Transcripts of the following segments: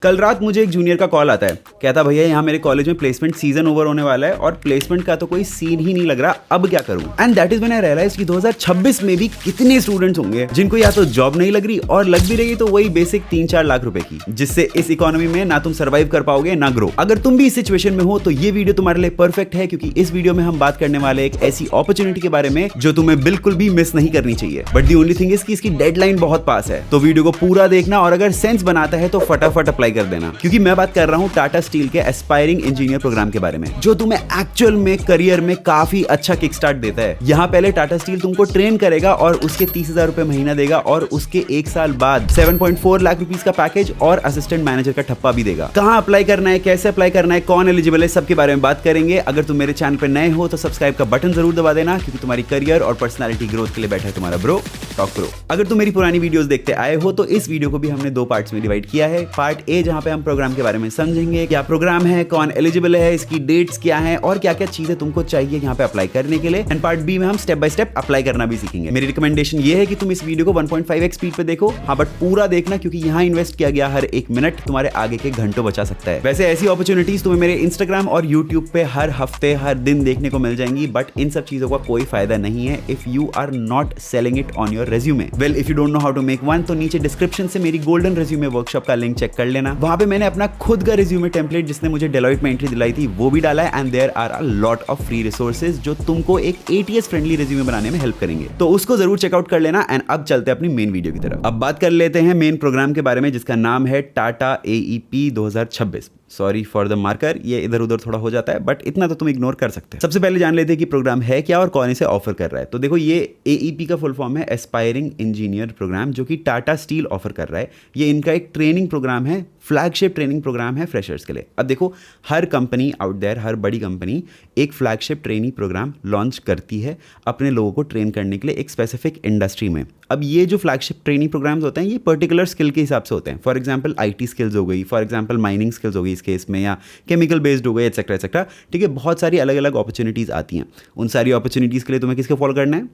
कल रात मुझे एक जूनियर का कॉल आता है, कहता भैया यहाँ मेरे कॉलेज में प्लेसमेंट सीजन ओवर होने वाला है और प्लेसमेंट का तो कोई सीन ही नहीं लग रहा, अब क्या करूं। And that is when I realise कि 2026 में भी कितने स्टूडेंट्स होंगे जिनको या तो जॉब नहीं लग रही और लग भी रही तो वही बेसिक 3-4 लाख रुपए की, जिससे इस इकोनॉमी में ना तुम सर्वाइव कर पाओगे ना ग्रो। अगर तुम भी इस सिचुएशन में हो तो ये वीडियो तुम्हारे लिए परफेक्ट है, क्योंकि इस वीडियो में हम बात करने वाले एक ऐसी अपॉर्चुनिटी के बारे में जो तुम्हें बिल्कुल भी मिस नहीं करनी चाहिए। But the only thing is कि इसकी डेडलाइन बहुत पास है, तो वीडियो को पूरा देखना और अगर सेंस बनाता है तो फटाफट अप्लाई कर देना, क्योंकि मैं बात कर रहा हूं टाटा स्टील के एस्पायरिंग इंजीनियर प्रोग्राम के बारे में, जो तुम्हें एक्चुअल में करियर में काफी अच्छा किक स्टार्ट देता है। यहाँ पहले टाटा स्टील तुमको ट्रेन करेगा और उसके 30,000 रुपए महीना देगा और उसके 1 साल बाद 7.4 लाख रुपीस का पैकेज और असिस्टेंट मैनेजर का ठप्पा भी देगा। कहाँ अप्लाई करना है, कैसे अप्लाई करना है, कौन एलिजिबल है, सबके बारे में बात करेंगे। अगर तुम मेरे चैनल पर नए हो तो सब्सक्राइब का बटन जरूर दबा देना, क्योंकि तुम्हारी करियर और पर्सनैलिटी ग्रोथ के लिए बैठा है तुम्हारा ब्रो टॉक प्रो। अगर तुम मेरी पुरानी वीडियोस देखते आए हो तो इस वीडियो को भी हमने 2 पार्ट्स में डिवाइड किया है। पार्ट ए जहां पे हम प्रोग्राम के बारे में समझेंगे, क्या प्रोग्राम है, कौन एलिजिबल है, इसकी डेट्स क्या है और क्या क्या चीजें तुमको चाहिए यहाँ पे अप्लाई करने के लिए। एंड पार्ट बी में हम स्टेप बाय स्टेप अप्लाई करना भी सीखेंगे। मेरी रिकमेंडेशन ये है कि तुम इस वीडियो को 1.5x स्पीड पे देखो, हाँ बट पूरा देखना, क्योंकि यहाँ इन्वेस्ट किया गया हर 1 मिनट तुम्हारे आगे के घंटों बचा सकता है। वैसे ऐसी अपॉर्चुनिटीज तुम्हें मेरे इंस्टाग्राम और यूट्यूब पे हर हफ्ते हर दिन देखने को मिल जाएंगी, बट इन सब चीजों का कोई फायदा नहीं है if you are not selling it on your resume. Well if you don't know how to make one, तो नीचे डिस्क्रिप्शन से मेरी गोल्डन रेज्यूमे वर्कशॉप का लिंक चेक कर लेना। वहां पे मैंने अपना खुद का रेज्यूमे टेम्पलेट, जिसने मुझे डेलॉइट में एंट्री दिलाई थी, वो भी डाला है। And there are a lot of free resources जो तुमको एक ATS फ्रेंडली रेज्यूमे बनाने में हेल्प करेंगे, तो उसको जरूर चेकआउट कर लेना। एंड अब चलते हैं अपनी मेन वीडियो की तरफ। अब बात कर लेते हैं मेन प्रोग्राम के बारे में, जिसका नाम है Tata AEP 2026। Sorry for the marker, ये इधर उधर थोड़ा हो जाता है, बट इतना तो तुम इग्नोर कर सकते हैं। सबसे पहले जान लेते हैं कि प्रोग्राम है क्या और कौन इसे ऑफर कर रहा है। तो देखो, ये AEP का फुल फॉर्म है एस्पायरिंग इंजीनियर प्रोग्राम, जो कि टाटा स्टील ऑफर कर रहा है। ये इनका एक ट्रेनिंग प्रोग्राम है, फ्लैगशिप ट्रेनिंग प्रोग्राम है फ्रेशर्स के लिए। अब देखो, हर कंपनी आउट देयर, हर बड़ी कंपनी एक फ्लैगशिप ट्रेनिंग प्रोग्राम लॉन्च करती है अपने लोगों को ट्रेन करने के लिए एक स्पेसिफिक इंडस्ट्री में। अब ये जो फ्लैगशिप ट्रेनिंग प्रोग्राम्स होते हैं, ये पर्टिकुलर स्किल के हिसाब से होते हैं। फॉर एग्जांपल IT स्किल्स हो गई, फॉर एग्जांपल माइनिंग स्किल्स हो गई इस केस में, या केमिकल बेस्ड हो गई, एटसेट्रा एटसेट्रा। ठीक है, बहुत सारी अलग अलग अपॉर्चुनिटीज़ आती हैं। उन सारी अपॉर्चुनिटीज़ के लिए तुम्हें किसको फॉलो करना है,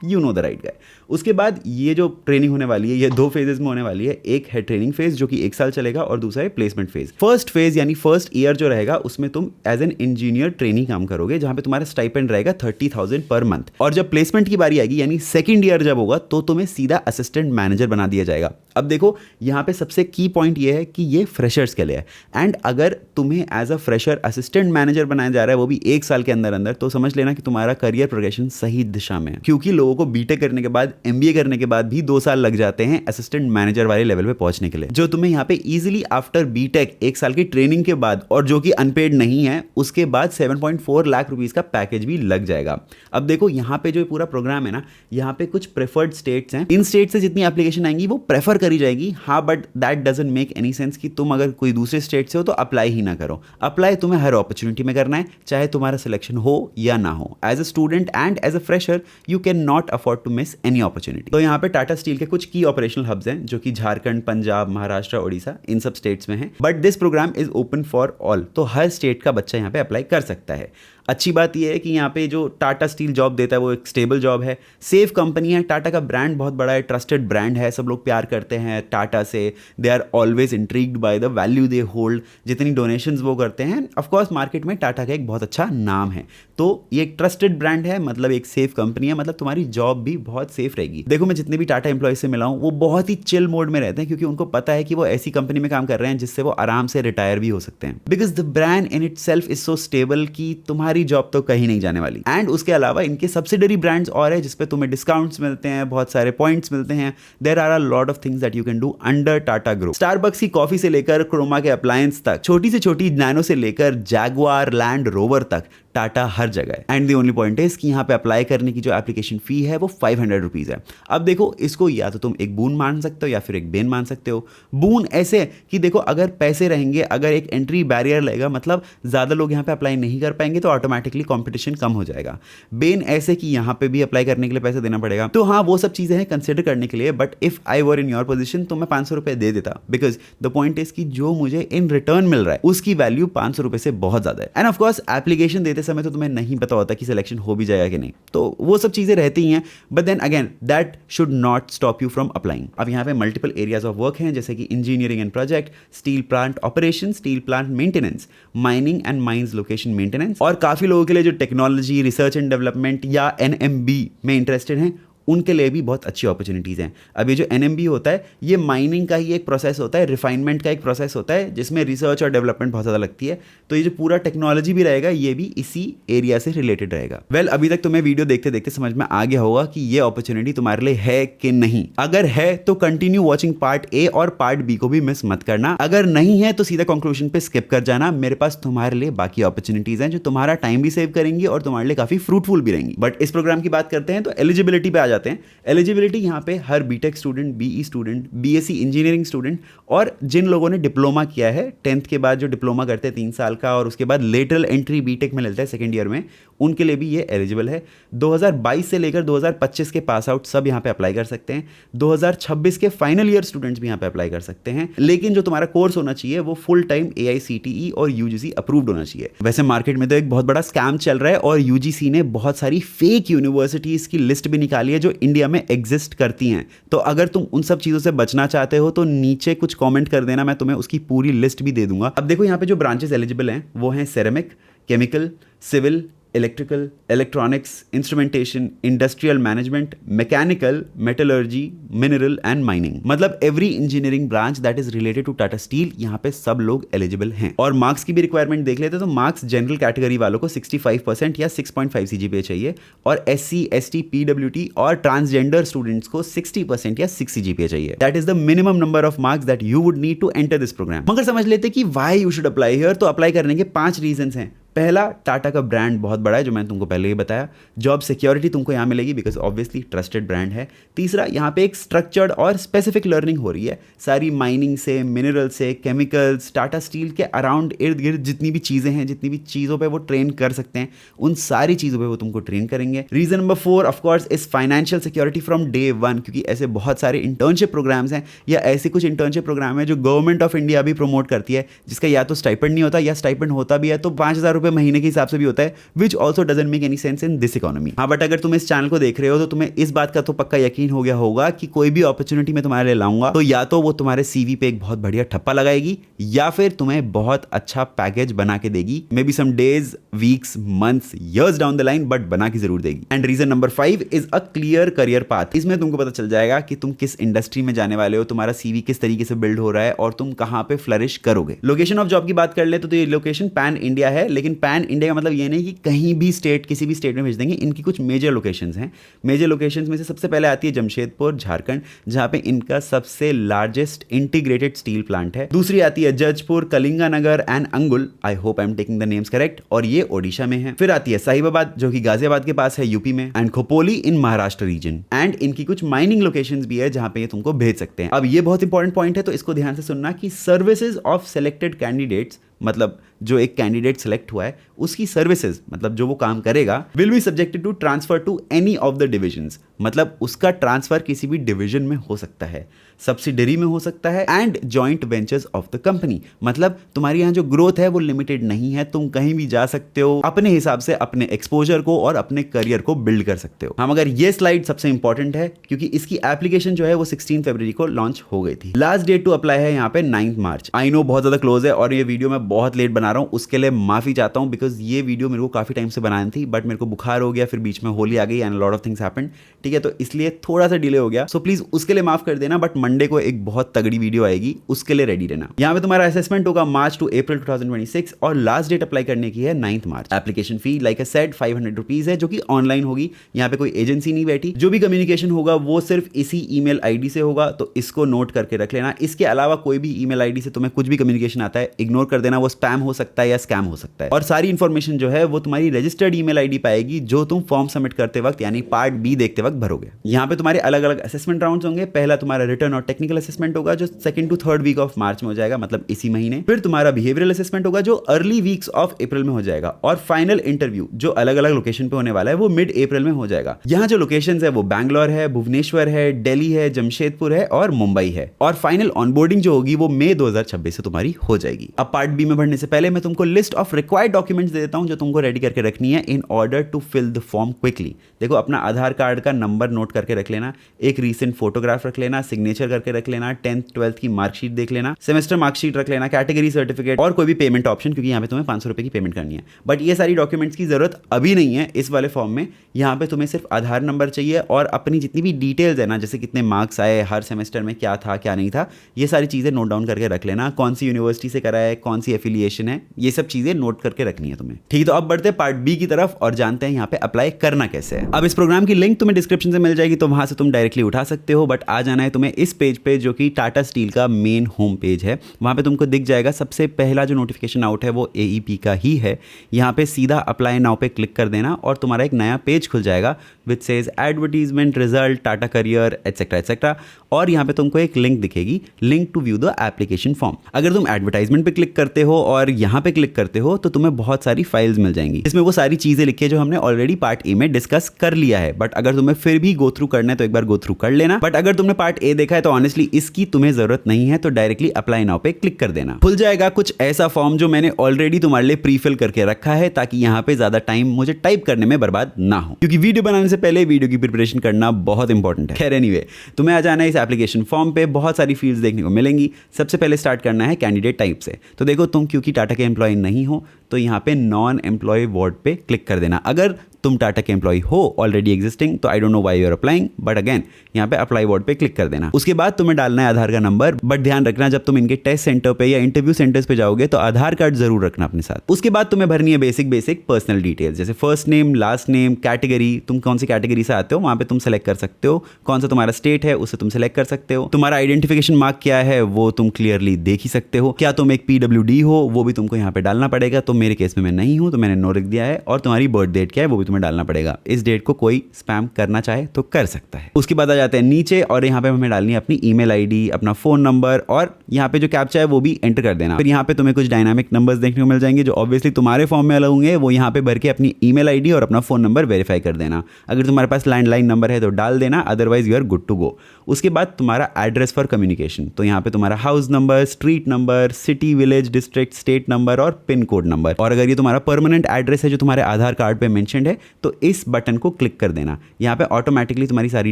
you know the right guy. उसके बाद ये जो ट्रेनिंग होने वाली है, ये 2 फेजेस में होने वाली है। एक है ट्रेनिंग फेज जो कि 1 साल चलेगा, और दूसरा है प्लेसमेंट फेज। फर्स्ट फेज यानी फर्स्ट ईयर जो रहेगा, उसमें तुम एज एन इंजीनियर ट्रेनिंग काम करोगे, जहां पे तुम्हारा स्टाइपेंड रहेगा 30,000 पर मंथ। और जब प्लेसमेंट की बारी आएगी, यानी सेकंड ईयर जब होगा, तो तुम्हें सीधा असिस्टेंट मैनेजर बना दिया जाएगा। अब देखो, यहाँ पे सबसे की पॉइंट ये है कि ये फ्रेशर्स के लिए है। एंड अगर तुम्हें as a fresher assistant manager बनाया जा रहा है, वो भी 1 साल के अंदर अंदर, तो समझ लेना कि तुम्हारा करियर प्रोग्रेशन सही दिशा में है। क्योंकि लोगों को बीटेक करने के बाद, MBA करने के बाद भी 2 साल लग जाते हैं असिस्टेंट मैनेजर वाले लेवल पे पहुंचने के लिए, जो तुम्हें यहाँ पे इजीली आफ्टर बीटेक 1 साल की ट्रेनिंग के बाद, और जो कि अनपेड नहीं है, उसके बाद 7.4 लाख रुपीस का पैकेज भी लग जाएगा। अब देखो, यहाँ पे जो पूरा प्रोग्राम है ना, यहाँ पे कुछ प्रेफर्ड स्टेट्स हैं। इन स्टेट से जितनी एप्लीकेशन आएंगी वो प्रेफर करी जाएगी। हाँ, but that doesn't make any sense कि तुम अगर कोई दूसरे स्टेट से हो तो अप्लाई ही ना करो। अप्लाई तुम्हें हर अपॉर्चुनिटी में करना है, चाहे तुम्हारा सिलेक्शन हो या ना हो। As a student and as a fresher you can not afford to miss any opportunity. तो यहाँ पे टाटा स्टील के कुछ की ऑपरेशनल हब्स हैं, जो कि झारखंड, पंजाब, महाराष्ट्र, ओडिशा, इन सब स्टेट्स में हैं। But this programme is open for all, तो हर स्टेट का बच्चा यहाँ पे अप्लाई कर सकता है। अच्छी बात यह है कि यहाँ पे जो टाटा स्टील जॉब देता है वो एक स्टेबल जॉब है, सेफ कंपनी है। टाटा का ब्रांड बहुत बड़ा है, ट्रस्टेड ब्रांड है, सब लोग प्यार करते हैं टाटा से। They are always intrigued by the value they hold, जितनी डोनेशंस वो करते हैं। ऑफकोर्स मार्केट में टाटा का एक बहुत अच्छा नाम है, तो ये एक ट्रस्टेड ब्रांड है, मतलब एक सेफ कंपनी है, मतलब तुम्हारी जॉब भी बहुत सेफ रहेगी। देखो, मैं जितने भी टाटा एम्प्लॉय से मिला हूँ, वो बहुत ही चिल मोड में रहते हैं, क्योंकि उनको पता है कि वो ऐसी कंपनी में काम कर रहे हैं जिससे वो आराम से रिटायर भी हो सकते हैं। Because the brand in itself is so stable कि तुम्हारी जॉब तो कहीं नहीं जाने वाली। एंड उसके अलावा इनके सब्सिडरी ब्रांड्स और है, जिसपे तुम्हें डिस्काउंट्स मिलते हैं, बहुत सारे पॉइंट्स मिलते हैं। There are a lot of things that you can do under Tata group. Starbucks की कॉफी से लेकर क्रोमा के अप्लायंस तक, छोटी से छोटी नैनो से लेकर जैगुआर लैंड रोवर तक, टाटा हर जगह है। And the only point is कि यहाँ पे अप्लाई करने की जो एप्लीकेशन फी है वो 500 रुपीज है। अब देखो, इसको या तो तुम एक बून मान सकते हो या फिर एक बेन मान सकते हो। बून ऐसे कि देखो, अगर पैसे रहेंगे, अगर एक एंट्री बैरियर लगेगा, मतलब ज्यादा लोग यहाँ पे अप्लाई नहीं कर पाएंगे, तो ऑटोमेटिकली कॉम्पिटिशन कम हो जाएगा। बेन ऐसे कि यहाँ पे भी अप्लाई करने के लिए पैसे देना पड़ेगा। तो हाँ, वो सब चीजें हैं कंसिडर करने के लिए। But if I were in your position तो मैं 500 रुपए दे देता, बिकॉज द पॉइंट इज कि जो मुझे इन रिटर्न मिल रहा है उसकी वैल्यू 500 रुपए से बहुत ज्यादा है। एंड ऑफकोर्स एप्लीकेशन देते डालते समय तो तुम्हें नहीं पता होता कि सिलेक्शन हो भी जाएगा कि नहीं, तो वो सब चीज़ें रहती हैं, but then again that should not stop you from applying. अब यहाँ पे मल्टीपल एरियाज ऑफ वर्क हैं, जैसे कि engineering and project, steel plant operation, steel plant maintenance, mining and mines location maintenance, और काफ़ी लोगों के लिए जो टेक्नोलॉजी, रिसर्च एंड डेवलपमेंट या NMB में इंटरेस्टेड हैं, उनके लिए भी बहुत अच्छी अपॉर्चुनिटीज़ हैं। अब ये जो NMB होता है, ये माइनिंग का ही एक प्रोसेस होता है, रिफाइनमेंट का एक प्रोसेस होता है, जिसमें रिसर्च और डेवलपमेंट बहुत ज़्यादा लगती है। तो ये जो पूरा टेक्नोलॉजी भी रहेगा, ये भी इसी एरिया से रिलेटेड रहेगा। वेल, अभी तक तुम्हें वीडियो देखते देखते समझ में आ गया होगा कि ये अपॉर्चुनिटी तुम्हारे लिए है कि नहीं। अगर है तो कंटिन्यू वॉचिंग पार्ट A और पार्ट B को भी मिस मत करना। अगर नहीं है तो सीधा कंक्लूजन पे स्किप कर जाना। मेरे पास तुम्हारे लिए बाकी अपॉर्चुनिटीज़ हैं जो तुम्हारा टाइम भी सेव करेंगी और तुम्हारे लिए काफ़ी फ्रूटफुल भी रहेंगी। बट इस प्रोग्राम की बात करते हैं तो एलिजिबिलिटी पे आ जाते हैं। एलिजिबिलिटी यहाँ पे हर BTech student, BE student, BSc engineering student और जिन लोगों ने डिप्लोमा किया है, 10th के बाद जो डिप्लोमा करते हैं 3 साल का और उसके बाद लेटरल एंट्री बीटेक में लेते हैं सेकेंड ईयर में, उनके लिए भी ये एलिजिबल है। 2022 से लेकर 2025 के पास आउट सब यहाँ पे अप्लाई कर सकते हैं। 2026 के फाइनल ईयर स्टूडेंट्स भी यहाँ पे अप्लाई कर सकते हैं, लेकिन जो तुम्हारा कोर्स होना चाहिए वो फुल टाइम AICTE और UGC अप्रूव्ड होना चाहिए। वैसे मार्केट में तो एक बहुत बड़ा स्कैम चल रहा है और UGC ने बहुत सारी फेक यूनिवर्सिटीज़ की लिस्ट भी निकाली है जो इंडिया में एग्जिस्ट करती हैं। तो अगर तुम उन सब चीज़ों से बचना चाहते हो तो नीचे कुछ कमेंट कर देना, मैं तुम्हें उसकी पूरी लिस्ट भी दे दूंगा। अब देखो यहाँ पे जो ब्रांचेस एलिजिबल हैं वो हैं ceramic, chemical, civil, electrical, electronics, instrumentation, industrial management, mechanical, metallurgy, mineral and mining. मतलब every engineering branch that is related to Tata steel, यहाँ पे सब लोग एलिजिबल हैं। और मार्क्स की भी रिक्वायरमेंट देख लेते तो मार्क्स जनरल कैटेगरी वालों को 65% या 6.5 CGPA चाहिए, और SC, ST, PWT और ट्रांसजेंडर स्टूडेंट्स को 60% या 6 CGPA चाहिए। That is the minimum number of marks that you would need to enter this programme. मगर समझ लेते कि why you should apply here. तो अप्लाई करने के 5 रीजंस हैं। पहला, टाटा का ब्रांड बहुत बड़ा है, जो मैंने तुमको पहले ही बताया। जॉब सिक्योरिटी तुमको यहाँ मिलेगी बिकॉज ऑब्वियसली ट्रस्टेड ब्रांड है। तीसरा, यहाँ पे एक स्ट्रक्चर्ड और स्पेसिफिक लर्निंग हो रही है। सारी माइनिंग से, मिनरल से, केमिकल्स, टाटा स्टील के अराउंड इर्द गिर्द जितनी भी चीज़ें हैं, जितनी भी चीज़ों पे वो ट्रेन कर सकते हैं, उन सारी चीज़ों पे वो तुमको ट्रेन करेंगे। Reason number 4 of course is financial security from day 1, क्योंकि ऐसे बहुत सारे इंटर्नशिप प्रोग्राम्स हैं या ऐसे कुछ इंटर्नशिप प्रोग्राम है जो गवर्नमेंट ऑफ इंडिया भी प्रमोट करती है, जिसका या तो स्टाइपेंड नहीं होता या स्टाइपेंड होता भी है तो 5,000 रुपये महीने के हिसाब से भी होता है, which also doesn't make any sense in this economy. हाँ, बट अगर तुम इस चैनल को देख रहे हो तो तुम्हें इस बात का तो पक्का यकीन हो गया होगा कि कोई भी अपॉर्चुनिटी मैं तुम्हारे लिए लाऊंगा तो या तो वो तुम्हारे CV पे एक बहुत बढ़िया ठप्पा लगाएगी या फिर तुम्हें बहुत अच्छा पैकेज बना के देगी, maybe some days, weeks, months, years down the line, but बना के जरूर देगी। And reason number 5 is a clear career path. इसमें तुमको पता चल जाएगा कि तुम किस इंडस्ट्री में जाने वाले हो, तुम्हारा CV किस तरीके से बिल्ड हो रहा है और तुम कहां पे फ्लरिश करोगे। लोकेशन ऑफ जॉब की बात कर ले तो ये लोकेशन पैन इंडिया है, लेकिन पैन इंडिया का मतलब ये नहीं कि कहीं भी स्टेट, किसी भी स्टेट में भेज देंगे। इनकी कुछ मेजर लोकेशंस हैं। मेजर लोकेशंस में से सबसे पहले आती है जमशेदपुर, झारखंड, जहां पे इनका सबसे लार्जेस्ट इंटीग्रेटेड स्टील प्लांट है। दूसरी आती है जजपुर, कलिंगानगर एंड अंगुल, I hope I am taking the names correct, और ये ओडिशा में है। फिर आती है साहिबाबाद, जो कि गाजियाबाद के पास है यूपी में, and Khopoli in Maharashtra region. And इनकी कुछ माइनिंग लोकेशंस भी है जहां पे ये तुमको भेज सकते हैं। अब ये बहुत इंपॉर्टेंट पॉइंट है, तो इसको ध्यान से सुनना कि सर्विसेज ऑफ सिलेक्टेड कैंडिडेट्स, मतलब जो एक कैंडिडेट सेलेक्ट हुआ है उसकी सर्विसेज, मतलब जो वो काम करेगा, will be subjected to transfer to any of the divisions. मतलब उसका ट्रांसफर किसी भी डिवीजन में हो सकता है, सब्सिडरी में हो सकता है, and joint ventures of the company. मतलब तुम्हारी यहाँ जो ग्रोथ है वो लिमिटेड नहीं है, तुम कहीं भी जा सकते हो, अपने हिसाब से अपने एक्सपोजर को और अपने करियर को बिल्ड कर सकते हो। हाँ, मगर ये स्लाइड सबसे इंपॉर्टेंट है क्योंकि इसकी एप्लीकेशन जो है वो 16 फरवरी को लॉन्च हो गई थी। लास्ट डेट टू अप्लाई है यहाँ पे 9 मार्च। आई नो बहुत ज्यादा क्लोज है और ये वीडियो मैं बहुत लेट बना रहा हूँ, उसके लिए माफी चाहता हूँ बिकॉज ये वीडियो मेरे को काफी टाइम से बनानी थी, बट मेरे को बुखार हो गया, फिर बीच में होली आ गई and lot of things happened. ठीक है, तो इसलिए थोड़ा सा डिले हो गया, सो प्लीज उसके लिए माफ कर देना। बट मंडे को एक बहुत तगड़ी वीडियो आएगी, उसके लिए रेडी रहना। यहाँ पे तुम्हारा असेसमेंट होगा मार्च टू अप्रैल 2026 और लास्ट डेट अप्लाई करने की है 9 March. Application fee like I said 500 rupees है, जो कि ऑनलाइन होगी। यहाँ पे कोई एजेंसी नहीं बैठी, जो भी कम्युनिकेशन होगा वो सिर्फ इसी ईमेल आईडी से होगा, तो इसको नोट करके रख लेना। इसके अलावा कोई भी ईमेल आईडी से तुम्हें कुछ भी कम्युनिकेशन आता है इग्नोर कर देना, वो स्पैम हो सकता है या स्कैम हो सकता है। और सारी इंफॉर्मेशन जो है वो तुम्हारी रजिस्टर्ड ईमेल आईडी पाएगी जो तुम फॉर्म सबमिट करते वक्त यानी पार्ट B देखते वक्त भरोगे। यहाँ पे तुम्हारे अलग अलग असेसमेंट राउंड्स होंगे। पहला तुम्हारा रिटर्न और टेक्निकल असेसमेंट होगा जो 2nd to 3rd week of March में हो जाएगा, मतलब इसी महीने। फिर तुम्हारा बिहेवियरल असेसमेंट होगा जो अर्ली वीक्स ऑफ अप्रैल में हो जाएगा। और फाइनल इंटरव्यू जो अलग अलग लोकेशन पे होने वाला है वो मिड अप्रैल में हो जाएगा। यहाँ जो लोकेशंस है वो बैंगलोर है, भुवनेश्वर है, दिल्ली है, जमशेदपुर है और मुंबई है। और फाइनल ऑनबोर्डिंग जो होगी वो मई 2026 से तुम्हारी हो जाएगी। अब पार्ट बी में बढ़ने से पहले मैं तुमको लिस्ट ऑफ रिक्वायर्ड डॉक्यूमेंट्स दे देता हूं जो तुमको रेडी करके रखनी है in order to fill the form quickly. देखो, अपना आधार कार्ड का नंबर नोट करके रख लेना, एक रीसेंट फोटोग्राफ रख लेना, सिग्नेचर करके रख लेना, 10th 12th की मार्कशीट देख लेना, सेमेस्टर मार्कशीट रख लेना, कैटेगरी सर्टिफिकेट और कोई भी पेमेंट ऑप्शन, क्योंकि यहाँ पे तुम्हें 500 रुपए की पेमेंट करनी है। बट ये सारी डॉक्यूमेंट्स की जरूरत अभी नहीं है इस वाले फॉर्म में। यहाँ पे तुम्हें सिर्फ आधार नंबर चाहिए और अपनी जितनी भी डिटेल्स है ना, जैसे कितने मार्क्स आए, हर सेमेस्टर में क्या था क्या नहीं था, ये सारी चीजें नोट डाउन करके रख लेना। कौन सी यूनिवर्सिटी से करा है, कौन सी एफिलिएशन है, ये सब चीजें नोट करके रखनी है तुम्हें। ठीक है, तो अब बढ़ते हैं पार्ट बी की तरफ और जानते हैं यहाँ पे अप्लाई करना कैसे है। अब इस प्रोग्राम की लिंक तुम्हें डिस्क्रिप्शन से मिल जाएगी, तो वहां से तुम डायरेक्टली उठा सकते हो। बट आ जाना है तुम्हें इस पेज पे जो कि टाटा स्टील का मेन होम पेज है। वहां पे तुमको दिख जाएगा सबसे पहला जो नोटिफिकेशन आउट है वो AEP का ही है। यहाँ पे सीधा अप्लाई नाउ पे क्लिक कर देना और तुम्हारा एक नया पेज खुल जाएगा which says advertisement, result, Tata career etcetera etcetera. और यहाँ पे तुमको एक लिंक दिखेगी, link to view the application form. अगर तुम एडवर्टाइजमेंट पे क्लिक करते हो और यहाँ पे क्लिक करते हो तो तुम्हें बहुत सारी फाइल्स मिल जाएंगी। इसमें वो सारी चीजें लिखी है जो हमने ऑलरेडी पार्ट ए में डिस्कस कर लिया है। बट अगर तुम्हें फिर भी गो थ्रू करना है तो एक बार गो थ्रू कर लेना। बट अगर तुमने पार्ट ए देखा है तो ऑनेस्टली इसकी तुम्हें जरूरत नहीं है, तो डायरेक्टली अप्लाई नाउ पे क्लिक कर देना। खुल जाएगा कुछ ऐसा फॉर्म जो मैंने ऑलरेडी तुम्हारे लिए प्री फिल करके रखा है, ताकि यहाँ पे ज्यादा टाइम मुझे टाइप करने में बर्बाद ना हो, क्योंकि वीडियो बनाने से पहले वीडियो की प्रिपरेशन करना बहुत इंपॉर्टेंट है। खैर एनीवे, तुम्हें आ जाना है इस एप्लीकेशन फॉर्म पे। बहुत सारी फील्ड्स देखने को मिलेंगी। सबसे पहले स्टार्ट करना है कैंडिडेट टाइप से। तो देखो, तुम क्योंकि टाटा के एम्प्लॉय नहीं हो तो यहाँ पे नॉन एम्प्लॉय वार्ड पे क्लिक कर देना। अगर तुम टाटा के एम्प्लॉय हो ऑलरेडी एग्जिस्टिंग तो I don't know why you are applying, but again यहाँ पे अप्लाई वार्ड पे क्लिक कर देना। उसके बाद तुम्हें डालना है आधार का नंबर। बट ध्यान रखना, जब तुम इनके टेस्ट सेंटर पे या इंटरव्यू सेंटर्स पे जाओगे तो आधार कार्ड जरूर रखना अपने साथ। उसके बाद तुम्हें भरनी है बेसिक पर्सनल डिटेल्स, जैसे first name, last name, category, तुम कौन सी कैटेगरी से आते हो वहां पे तुम सेलेक्ट कर सकते हो। कौन सा तुम्हारा स्टेट है उसे तुम सेलेक्ट कर सकते हो। तुम्हारा आइडेंटिफिकेशन मार्क क्या है वो तुम क्लियरली देख ही सकते हो। क्या तुम एक PWD हो वो भी तुमको यहाँ पे डालना पड़ेगा। तो मेरे केस में मैं नहीं हूँ तो मैंने नो लिख दिया है। और तुम्हारी बर्थ डेट क्या है वो भी तुम्हें डालना पड़ेगा। इस डेट को कोई स्पैम करना चाहे तो कर सकता है। उसके बाद आ जाते हैं नीचे और यहाँ पे हमें डालनी है अपनी ईमेल आईडी, अपना फोन नंबर और यहाँ पे जो कैप्चा है वो भी एंटर कर देना। फिर यहाँ पे तुम्हें कुछ डायनामिक नंबर्स देखने को मिल जाएंगे जो ऑब्वियसली तुम्हारे फॉर्म में अलग होंगे। वो यहाँ पे भर के अपनी ईमेल आईडी और अपना फोन नंबर वेरीफाई कर देना। अगर तुम्हारे पास लैंडलाइन नंबर है तो डाल देना, otherwise you are good to go. उसके बाद तुम्हारा एड्रेस फॉर कम्युनिकेशन, तो यहाँ पे तुम्हारा house number, street number, city, village, district, state number और पिन कोड नंबर। और अगर ये तुम्हारा परमानेंट एड्रेस है जो तुम्हारे आधार कार्ड पे मेंशन्ड है तो इस बटन को क्लिक कर देना। यहाँ पे ऑटोमेटिकली तुम्हारी सारी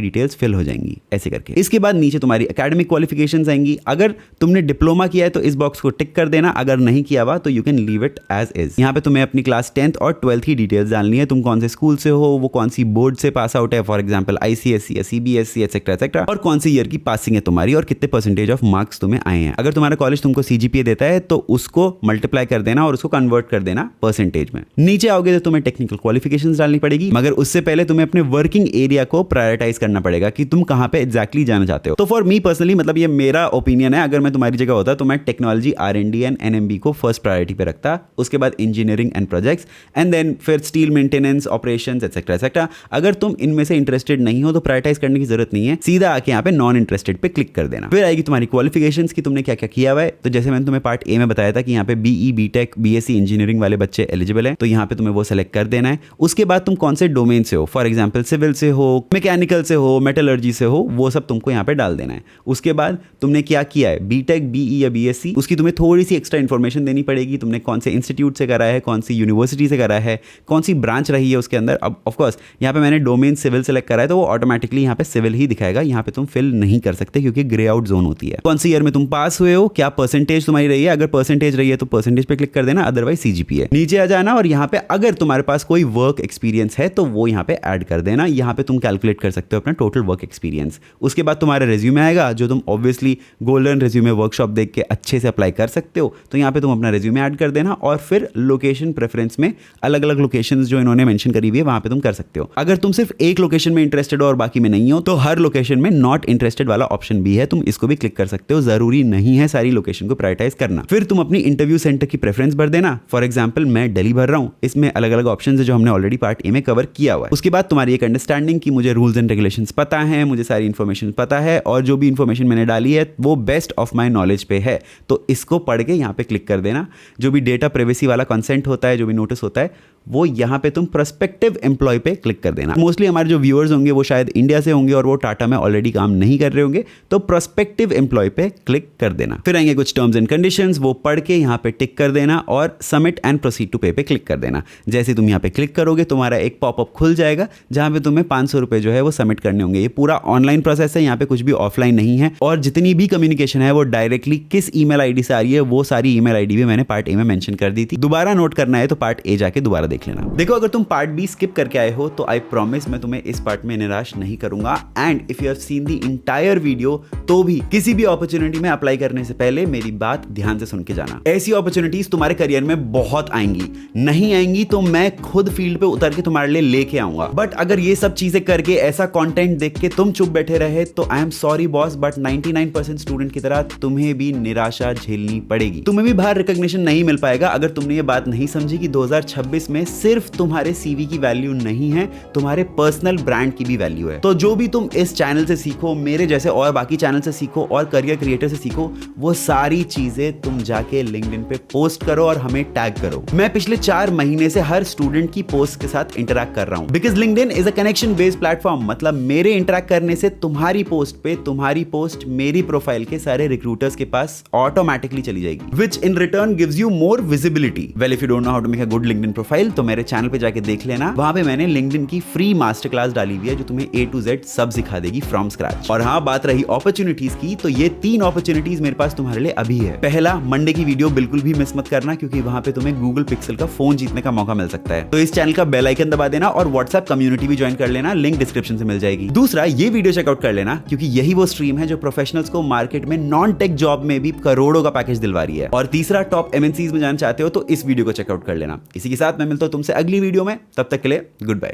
डिटेल्स फिल हो जाएंगी ऐसे करके। इसके बाद नीचे तुम्हारी एकेडमिक क्वालिफिकेशंस आएंगी। अगर तुमने डिप्लोमा किया है तो इस बॉक्स को टिक कर देना, अगर नहीं किया हुआ तो you can leave it as is. यहाँ पे तुम्हें अपनी क्लास 10th और 12th की डिटेल्स डालनी है। तुम कौन से स्कूल से हो, वो कौन सी बोर्ड से पास आउट है, फॉर एग्जाम्पल ICSE या CBSE एटसेट्रा एटसेट्रा, और कौन सी ईयर की पासिंग है तुम्हारी और कितने परसेंटेज ऑफ मार्क्स तुम्हें आए हैं। अगर तुम्हारा कॉलेज तुमको CGPA देता है तो उसको मल्टीप्लाई कर देना और उसको कन्वर्ट कर देना परसेंटेज में। नीचे आओगे तो तुम्हें टेक्निकल क्वालिफिकेशंस डालनी पड़ेगी, मगर उससे पहले तुम्हें अपने वर्किंग एरिया को प्रायोरिटाइज करना पड़ेगा कि तुम कहां पे एग्जैक्टली जाना चाहते हो। तो फॉर मी पर्सनली, मतलब ये मेरा ओपिनियन है, अगर मैं तुम्हारी जगह होता तो मैं टेक्नोलॉजी, R&D एंड NMB को फर्स्ट प्रायोरिटी पे रखता। उसके बाद engineering and projects and then फिर steel maintenance, operations etcetera etcetera. अगर तुम इनमें से इंटरेस्टेड नहीं हो तो प्रायोरिटाइज करने की जरूरत नहीं है, सीधा आके यहाँ पे नॉन इंटरेस्टेड पे क्लिक कर देना। फिर आएगी तुम्हारी क्वालिफिकेशंस की तुमने क्या क्या किया हुआ है। तो जैसे मैंने तुम्हें पार्ट ए में बताया था कि यहाँ पे BE, BTech, BSc इंजीनियरिंग वाले बच्चे एलिजिबल है, तो यहाँ पे तुम्हें वो सेलेक्ट कर देना है। उसके बाद तुम कौन से डोमेन से हो, फॉर एग्जाम्पल सिविल से हो, मैकेनिकल से हो, मेटलर्जी से हो, वो सब तुमको यहाँ पे डाल देना है। उसके बाद तुमने क्या किया है, BTech, BE या BSc, उसकी तुम्हें थोड़ी सी एक्स्ट्रा इन्फॉर्मेशन देनी पड़ेगी। तुमने कौन से इंस्टीट्यूट से करा है, कौन सी यूनिवर्सिटी से करा है, कौन सी ब्रांच रही है उसके अंदर। अब ऑफकोर्स यहाँ पे मैंने डोमेन सिविल सेलेक्ट करा है तो वो ऑटोमेटिकली यहाँ पे सिविल ही दिखाएगा। यहाँ पे तुम फिल नहीं कर सकते क्योंकि ग्रे आउट जोन होती है। कौन सी ईयर में तुम पास हुए हो, क्या परसेंटेज तुम्हारी रही है। अगर परसेंटेज रही है तो परसेंटेज पे क्लिक कर देना, अदरवाइज CGPA। नीचे आ जाना और यहाँ पे अगर तुम्हारे पास कोई वर्क एक्सपीरियंस है तो वो यहाँ पे ऐड कर देना। यहाँ पे तुम कैलकुलेट कर सकते हो अपना टोटल वर्क एक्सपीरियंस। उसके बाद तुम्हारा रेज्यूमे आएगा जो तुम ऑब्वियसली गोल्डन रेज्यूमे वर्कशॉप देख के अच्छे से अप्लाई कर सकते हो। तो यहाँ पे तुम अपना रेज्यूमे ऐड कर देना और फिर लोकेशन प्रेफरेंस में अलग अलग लोकेशंस जो इन्होंने मेंशन करी हुई है वहां पे तुम कर सकते हो। अगर तुम सिर्फ एक लोकेशन में इंटरेस्टेड हो और बाकी में नहीं हो तो हर लोकेशन में नॉट इंटरेस्टेड वाला ऑप्शन भी है, तुम इसको भी क्लिक कर सकते हो। जरूरी नहीं है सारी लोकेशन को प्रायोरिटाइज करना। फिर तुम अपनी इंटरव्यू सेंटर की प्रेफरेंस भर देना। फॉर एग्जाम्पल मैं दिल्ली भर रहा हूँ, इसमें अलग अलग ऑप्शन है जो हमने ऑलरेडी पार्ट ए में कवर किया हुआ है। उसके बाद तुम्हारी एक अंडरस्टैंडिंग कि मुझे रूल्स एंड रेगुलेशंस पता है, मुझे सारी इन्फॉर्मेशन पता है और जो भी इन्फॉर्मेशन मैंने डाली है वो बेस्ट ऑफ माई नॉलेज पे है, तो इसको पढ़ के यहाँ पे क्लिक कर देना। जो भी डेटा प्राइवेसी वाला कंसेंट होता है, जो भी नोटिस होता है, वो यहाँ पे तुम प्रोस्पेक्टिव एम्प्लॉय पे क्लिक कर देना। मोस्टली हमारे जो व्यूअर्स होंगे वो शायद इंडिया से होंगे और वो टाटा में ऑलरेडी काम नहीं कर रहे होंगे, तो प्रोस्पेक्टिव एम्प्लॉय पे क्लिक कर देना। फिर आएंगे कुछ टर्म्स एंड कंडीशंस, वो पढ़ के यहाँ पे टिक कर देना और सबमिट एंड प्रोसीड टू पे पे क्लिक कर देना। जैसे तुम यहाँ पे क्लिक करोगे तुम्हारा एक पॉपअप खुल जाएगा जहाँ पे तुम्हें 500 रुपए जो है वो सबमिट करने होंगे। ये पूरा ऑनलाइन प्रोसेस है, यहाँ पे कुछ भी ऑफलाइन नहीं है और जितनी भी कम्युनिकेशन है वो डायरेक्टली किस ईमेल आईडी से आ रही है वो सारी ईमेल आईडी भी मैंने पार्ट ए में मेंशन कर दी थी। दोबारा नोट करना है तो पार्ट ए जाके दोबारा देख लेना। देखो अगर तुम पार्ट बी स्किप करके आए हो तो आई प्रॉमिस मैं तुम्हें इस पार्ट में निराश नहीं करूंगा and if you have seen the entire video तो भी किसी भी अपॉर्चुनिटी में अप्लाई करने से पहले मेरी बात ध्यान से सुन के जाना। ऐसी अपॉर्चुनिटीज तुम्हारे करियर में बहुत आएंगी, नहीं आएंगी तो मैं खुद फील्ड पे उतर के तुम्हारे लिए लेके आऊंगा। बट अगर ये सब चीजें करके ऐसा कंटेंट देख के तुम चुप बैठे रहे तो I am sorry boss, but 99% student की तरह तुम्हें भी निराशा झेलनी पड़ेगी। तुम्हें भी बाहर रिकॉग्निशन नहीं मिल पाएगा अगर तुमने ये बात नहीं समझी कि 2026 में सिर्फ तुम्हारे सीवी की वैल्यू नहीं है, तुम्हारे पर्सनल ब्रांड की भी वैल्यू है। तो जो भी तुम इस चैनल से सीखो, मेरे जैसे और बाकी चैनल से सीखो और करियर क्रिएटर से सीखो, वो सारी चीजें तुम जाके लिंक्डइन पे पोस्ट करो और हमें टैग करो। मैं पिछले 4 महीने से हर स्टूडेंट की पोस्ट के साथ इंटरैक्ट कर रहा हूं because LinkedIn is a connection based platform. मतलब मेरे इंटरैक्ट करने से तुम्हारी पोस्ट पे तुम्हारी पोस्ट मेरी प्रोफाइल के सारे रिक्रूटर्स के पास ऑटोमेटिकली चली जाएगी, which in return gives you more visibility. Well if you don't know how to make a good LinkedIn profile तो मेरे चैनल पे जाके देख लेना, वहां पे मैंने लिंक्डइन की फ्री मास्टर क्लास डाली हुई है जो तुम्हें A to Z सब सिखा देगी फ्रॉम स्क्रैच। और हाँ, बात रही अपॉर्चुनिटीज की तो ये 3 अपॉर्चुनिटीज मेरे पास तुम्हारे लिए अभी है। पहला, मंडे की वीडियो बिल्कुल भी मिस मत करना क्योंकि वहां पे तुम्हें गूगल पिक्सल का फोन जीतने का मौका मिल सकता है। तो इस चैनल का बेल आइकन दबा देना और व्हाट्सएप कम्युनिटी भी ज्वाइन कर लेना, लिंक डिस्क्रिप्शन से मिल जाएगी। दूसरा, ये वीडियो चेकआउट कर लेना क्योंकि यही वो स्ट्रीम है जो प्रोफेशनल्स को मार्केट में नॉन टेक जॉब में भी करोड़ों का पैकेज दिलवा रही है। और तीसरा, टॉप MNCs में जाना चाहते हो तो इस वीडियो को चेकआउट कर लेना। इसी के साथ मैं मिलता हूं तुमसे अगली वीडियो में, तब तक के लिए गुड बाय।